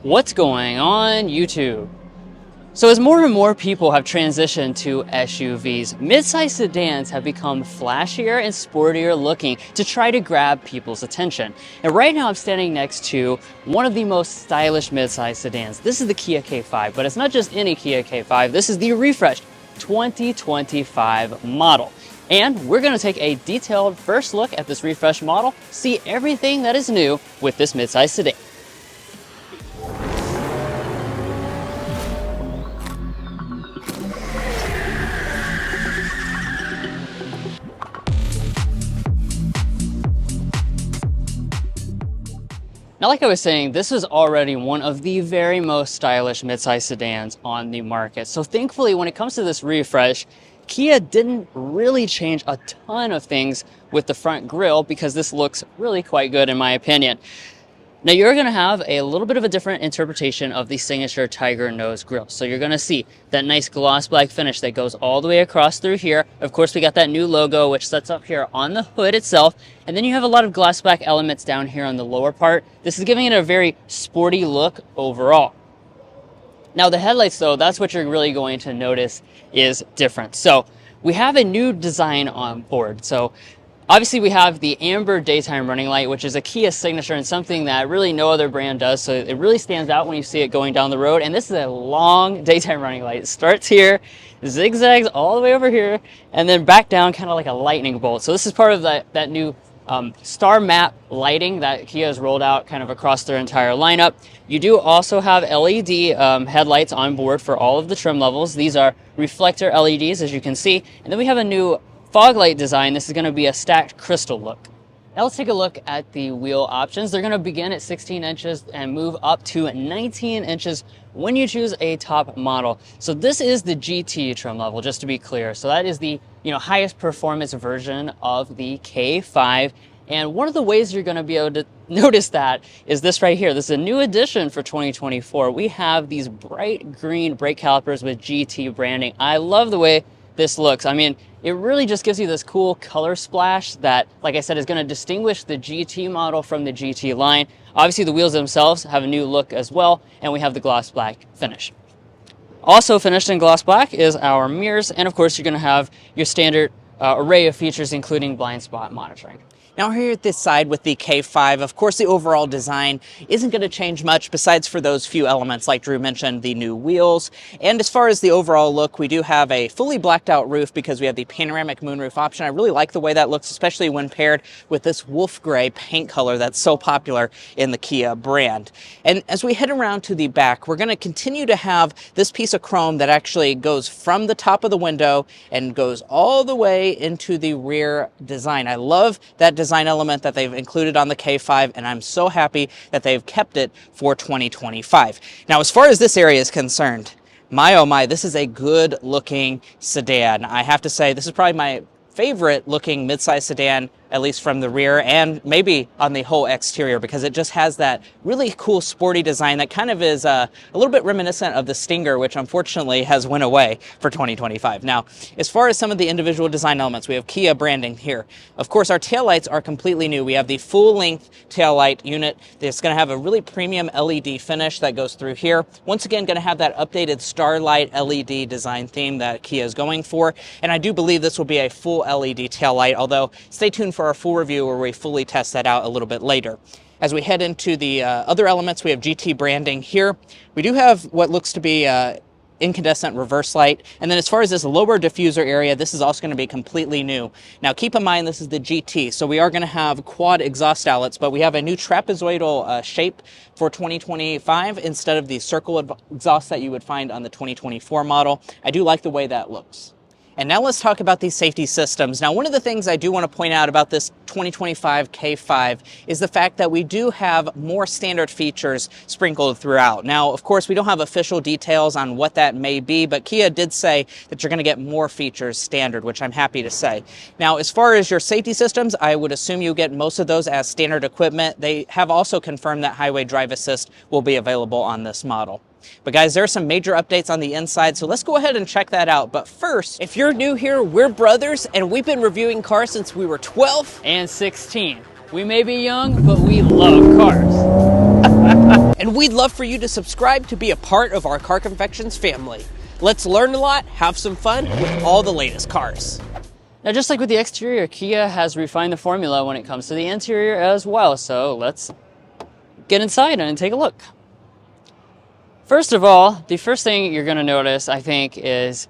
What's going on YouTube? So as more and more people have transitioned to SUVs, mid-size sedans have become flashier and sportier looking to try to grab people's attention. And right now I'm standing next to one of the most stylish mid-size sedans. This is the Kia K5, but it's not just any Kia K5, this is the refreshed 2025 model. And we're gonna take a detailed first look at this refreshed model, see everything that is new with this mid-size sedan. Now, like I was saying, this is already one of the very most stylish midsize sedans on the market. So thankfully, when it comes to this refresh, Kia didn't really change a ton of things with the front grille because this looks really quite good in my opinion. Now you're going to have a little bit of a different interpretation of the signature tiger nose grille. So you're going to see that nice gloss black finish that goes all the way across through here. Of course, we got that new logo, which sets up here on the hood itself. And then you have a lot of gloss black elements down here on the lower part. This is giving it a very sporty look overall. Now the headlights though, that's what you're really going to notice is different. So we have a new design on board. So obviously we have the amber daytime running light, which is a Kia signature and something that really no other brand does. So it really stands out when you see it going down the road. And this is a long daytime running light. It starts here, zigzags all the way over here, and then back down kind of like a lightning bolt. So this is part of that new star map lighting that Kia has rolled out kind of across their entire lineup. You do also have LED headlights on board for all of the trim levels. These are reflector LEDs, as you can see. And then we have a new fog light design. This is going to be a stacked crystal look. Now let's take a look at the wheel options. They're going to begin at 16 inches and move up to 19 inches when you choose a top model. So this is the GT trim level, just to be clear. So that is the highest performance version of the K5. And one of the ways you're going to be able to notice that is this right here. This is a new addition for 2024. We have these bright green brake calipers with GT branding. I love the way this looks. I mean, it really just gives you this cool color splash that, like I said, is going to distinguish the GT model from the GT line. Obviously, the wheels themselves have a new look as well, and we have the gloss black finish. Also finished in gloss black is our mirrors, and of course, you're going to have your standard array of features, including blind spot monitoring. Now here at this side with the K5, of course the overall design isn't going to change much besides for those few elements like Drew mentioned, the new wheels. And as far as the overall look, we do have a fully blacked out roof because we have the panoramic moonroof option. I really like the way that looks, especially when paired with this wolf gray paint color that's so popular in the Kia brand. And as we head around to the back, we're going to continue to have this piece of chrome that actually goes from the top of the window and goes all the way into the rear design. I love that design element that they've included on the K5, and I'm so happy that they've kept it for 2025. Now, as far as this area is concerned, my oh my, this is a good looking sedan. I have to say, this is probably my favorite looking midsize sedan, at least from the rear and maybe on the whole exterior, because it just has that really cool sporty design that kind of is a little bit reminiscent of the Stinger, which unfortunately has went away for 2025. Now, as far as some of the individual design elements, we have Kia branding here. Of course, our taillights are completely new. We have the full-length taillight unit. It's going to have a really premium LED finish that goes through here. Once again, going to have that updated Starlight LED design theme that Kia is going for. And I do believe this will be a full LED taillight, although stay tuned for our full review where we fully test that out a little bit later. As we head into the other elements, we have GT branding here. We do have what looks to be incandescent reverse light. And then as far as this lower diffuser area, this is also going to be completely new. Now keep in mind this is the GT, so we are going to have quad exhaust outlets, but we have a new trapezoidal shape for 2025 instead of the circle exhaust that you would find on the 2024 model. I do like the way that looks. And now let's talk about these safety systems. Now, one of the things I do want to point out about this 2025 K5 is the fact that we do have more standard features sprinkled throughout. Now, of course, we don't have official details on what that may be, but Kia did say that you're going to get more features standard, which I'm happy to say. Now, as far as your safety systems, I would assume you get most of those as standard equipment. They have also confirmed that highway drive assist will be available on this model. But guys, there are some major updates on the inside, so let's go ahead and check that out. But first, if you're new here, we're brothers, and we've been reviewing cars since we were 12 and 16. We may be young, but we love cars. And we'd love for you to subscribe to be a part of our Car Confections family. Let's learn a lot, have some fun with all the latest cars. Now, just like with the exterior, Kia has refined the formula when it comes to the interior as well. So let's get inside and take a look. First of all, the first thing you're going to notice, I think, is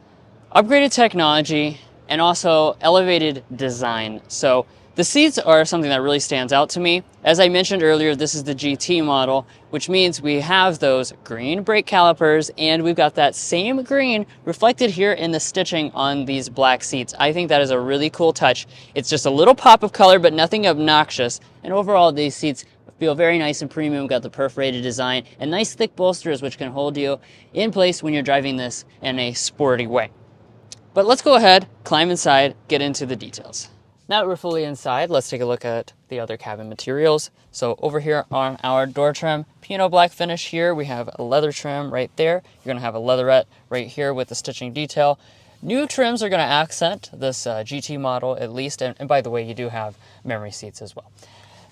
upgraded technology and also elevated design. So the seats are something that really stands out to me. As I mentioned earlier, this is the GT model, which means we have those green brake calipers, and we've got that same green reflected here in the stitching on these black seats. I think that is a really cool touch. It's just a little pop of color, but nothing obnoxious. And overall, these seats feel very nice and premium. Got the perforated design and nice thick bolsters, which can hold you in place when you're driving this in a sporty way. But let's go ahead, climb inside, get into the details. Now that we're fully inside, let's take a look at the other cabin materials. So over here on our door trim, piano black finish here. We have a leather trim right there. You're gonna have a leatherette right here with the stitching detail. New trims are gonna accent this GT model at least. And by the way, you do have memory seats as well.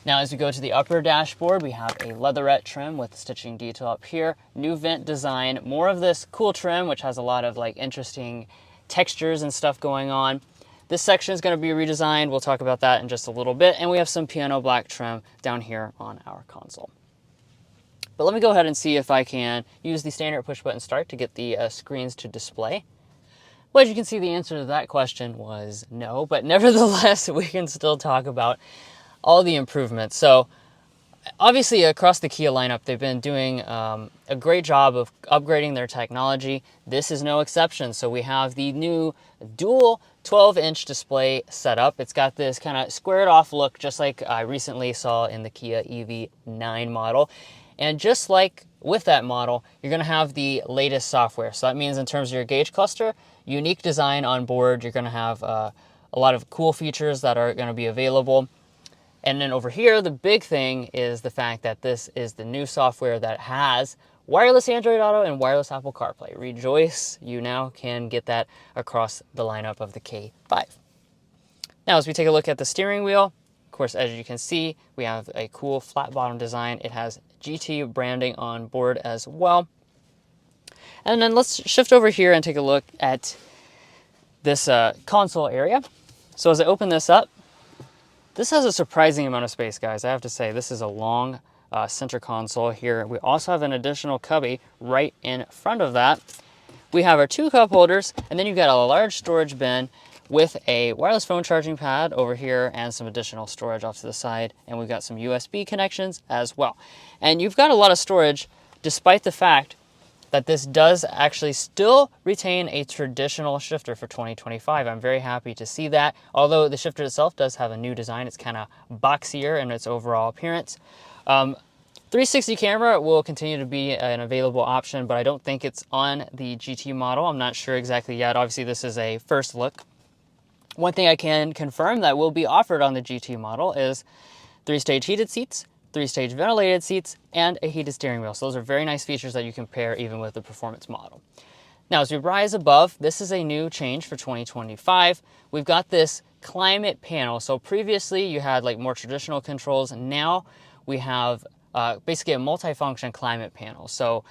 Now, as we go to the upper dashboard, we have a leatherette trim with stitching detail up here. New vent design, more of this cool trim, which has a lot of like interesting textures and stuff going on. This section is going to be redesigned. We'll talk about that in just a little bit. And we have some piano black trim down here on our console. But let me go ahead and see if I can use the standard push button start to get the screens to display. Well, as you can see, the answer to that question was no, but nevertheless, we can still talk about all the improvements. So obviously across the Kia lineup, they've been doing a great job of upgrading their technology. This is no exception. So we have the new dual 12-inch display setup. It's got this kind of squared off look, just like I recently saw in the Kia EV9 model. And just like with that model, you're going to have the latest software. So that means in terms of your gauge cluster, unique design on board, you're going to have a lot of cool features that are going to be available. And then over here, the big thing is the fact that this is the new software that has wireless Android Auto and wireless Apple CarPlay. Rejoice, you now can get that across the lineup of the K5. Now, as we take a look at the steering wheel, of course, as you can see, we have a cool flat bottom design. It has GT branding on board as well. And then let's shift over here and take a look at this console area. So as I open this up, this has a surprising amount of space, guys. I have to say, this is a long center console here. We also have an additional cubby right in front of that. We have our 2 cup holders, and then you've got a large storage bin with a wireless phone charging pad over here and some additional storage off to the side. And we've got some USB connections as well. And you've got a lot of storage, despite the fact that this does actually still retain a traditional shifter for 2025. I'm very happy to see that. Although the shifter itself does have a new design, it's kind of boxier in its overall appearance. 360 camera will continue to be an available option, but I don't think it's on the GT model. I'm not sure exactly yet. Obviously, this is a first look. One thing I can confirm that will be offered on the GT model is 3-stage heated seats, 3-stage ventilated seats, and a heated steering wheel. So those are very nice features that you can pair even with the performance model. Now, as we rise above, this is a new change for 2025. We've got this climate panel. So previously you had like more traditional controls, and now we have basically a multifunction climate panel. So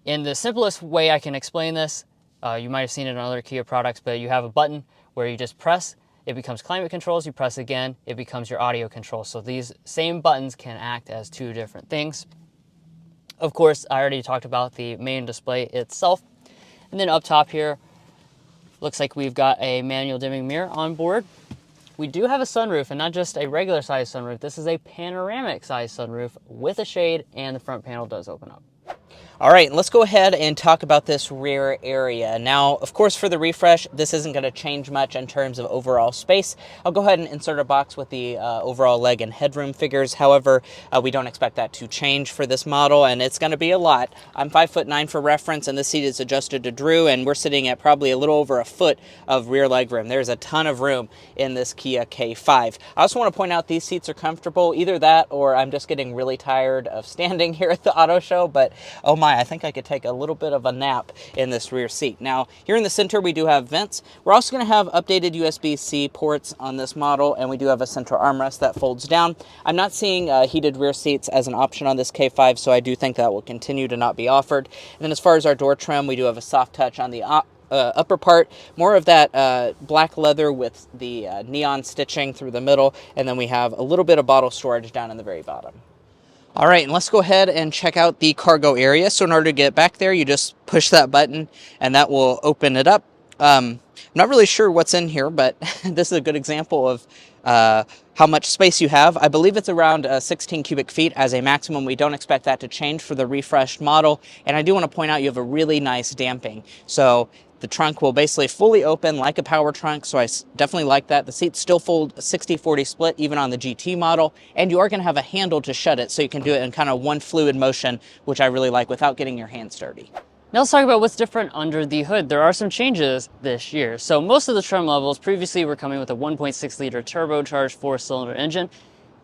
in the simplest way I can explain this, you might have seen it in other Kia products, but you have a button where you just press, it becomes climate controls. You press again, it becomes your audio controls. So these same buttons can act as 2 different things. Of course, I already talked about the main display itself. And then up top here, looks like we've got a manual dimming mirror on board. We do have a sunroof, and not just a regular size sunroof. This is a panoramic size sunroof with a shade, and the front panel does open up. All right, let's go ahead and talk about this rear area. Now, of course, for the refresh, this isn't going to change much in terms of overall space. I'll go ahead and insert a box with the overall leg and headroom figures. However, we don't expect that to change for this model, and it's going to be a lot. I'm 5'9" for reference, and this seat is adjusted to Drew, and we're sitting at probably a little over a foot of rear leg room. There's a ton of room in this Kia K5. I also want to point out these seats are comfortable. Either that, or I'm just getting really tired of standing here at the auto show, but oh my, I think I could take a little bit of a nap in this rear seat. Now, here in the center, we do have vents. We're also going to have updated USB-C ports on this model, and we do have a central armrest that folds down. I'm not seeing heated rear seats as an option on this K5, so I do think that will continue to not be offered. And then as far as our door trim, we do have a soft touch on the upper part, more of that black leather with the neon stitching through the middle, and then we have a little bit of bottle storage down in the very bottom. All right, and let's go ahead and check out the cargo area. So in order to get back there, you just push that button and that will open it up. I'm not really sure what's in here, but this is a good example of how much space you have. I believe it's around 16 cubic feet as a maximum. We don't expect that to change for the refreshed model. And I do want to point out you have a really nice damping. So the trunk will basically fully open like a power trunk, so I definitely like that. The seats still fold a 60-40 split even on the GT model, and you are going to have a handle to shut it, so you can do it in kind of one fluid motion, which I really like without getting your hands dirty. Now let's talk about what's different under the hood. There are some changes this year. So most of the trim levels previously were coming with a 1.6 liter turbocharged 4-cylinder engine.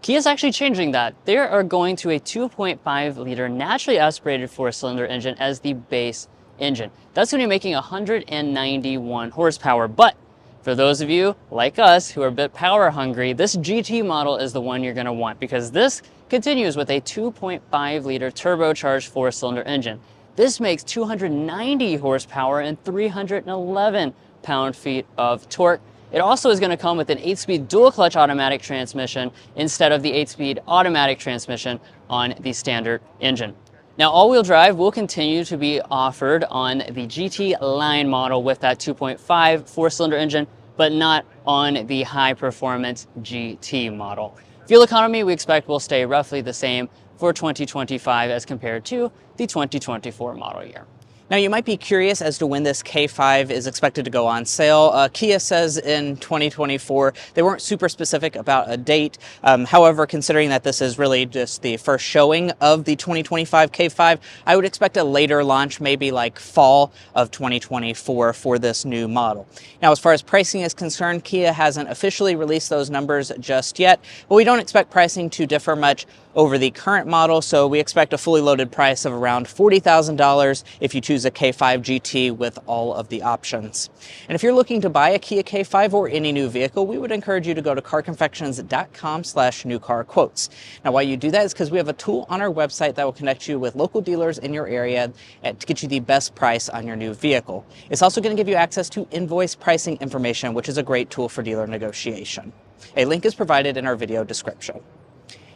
Kia's actually changing that. They are going to a 2.5 liter naturally aspirated 4-cylinder engine as the base engine. That's going to be making 191 horsepower, but for those of you like us who are a bit power hungry, this GT model is the one you're going to want because this continues with a 2.5 liter turbocharged 4-cylinder engine. This makes 290 horsepower and 311 pound-feet of torque. It also is going to come with an 8-speed dual-clutch automatic transmission instead of the 8-speed automatic transmission on the standard engine. Now, all-wheel drive will continue to be offered on the GT line model with that 2.5 4-cylinder engine, but not on the high-performance GT model. Fuel economy we expect will stay roughly the same for 2025 as compared to the 2024 model year. Now, you might be curious as to when this K5 is expected to go on sale. Kia says in 2024. They weren't super specific about a date. However, considering that this is really just the first showing of the 2025 K5, I would expect a later launch, maybe like fall of 2024 for this new model. Now, as far as pricing is concerned, Kia hasn't officially released those numbers just yet, but we don't expect pricing to differ much over the current model, so we expect a fully loaded price of around $40,000 if you choose a K5 GT with all of the options. And if you're looking to buy a Kia K5 or any new vehicle, we would encourage you to go to carconfections.com/newcarquotes. Now, why you do that is because we have a tool on our website that will connect you with local dealers in your area to get you the best price on your new vehicle. It's also going to give you access to invoice pricing information, which is a great tool for dealer negotiation. A link is provided in our video description.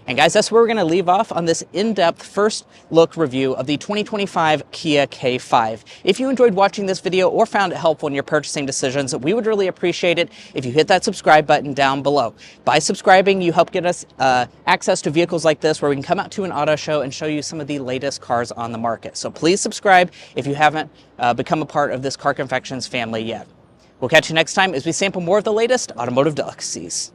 And guys, that's where we're going to leave off on this in-depth first look review of the 2025 Kia K5. If you enjoyed watching this video or found it helpful in your purchasing decisions, we would really appreciate it if you hit that subscribe button down below. By subscribing, you help get us access to vehicles like this where we can come out to an auto show and show you some of the latest cars on the market. So please subscribe if you haven't become a part of this Car Confections family yet. We'll catch you next time as we sample more of the latest automotive delicacies.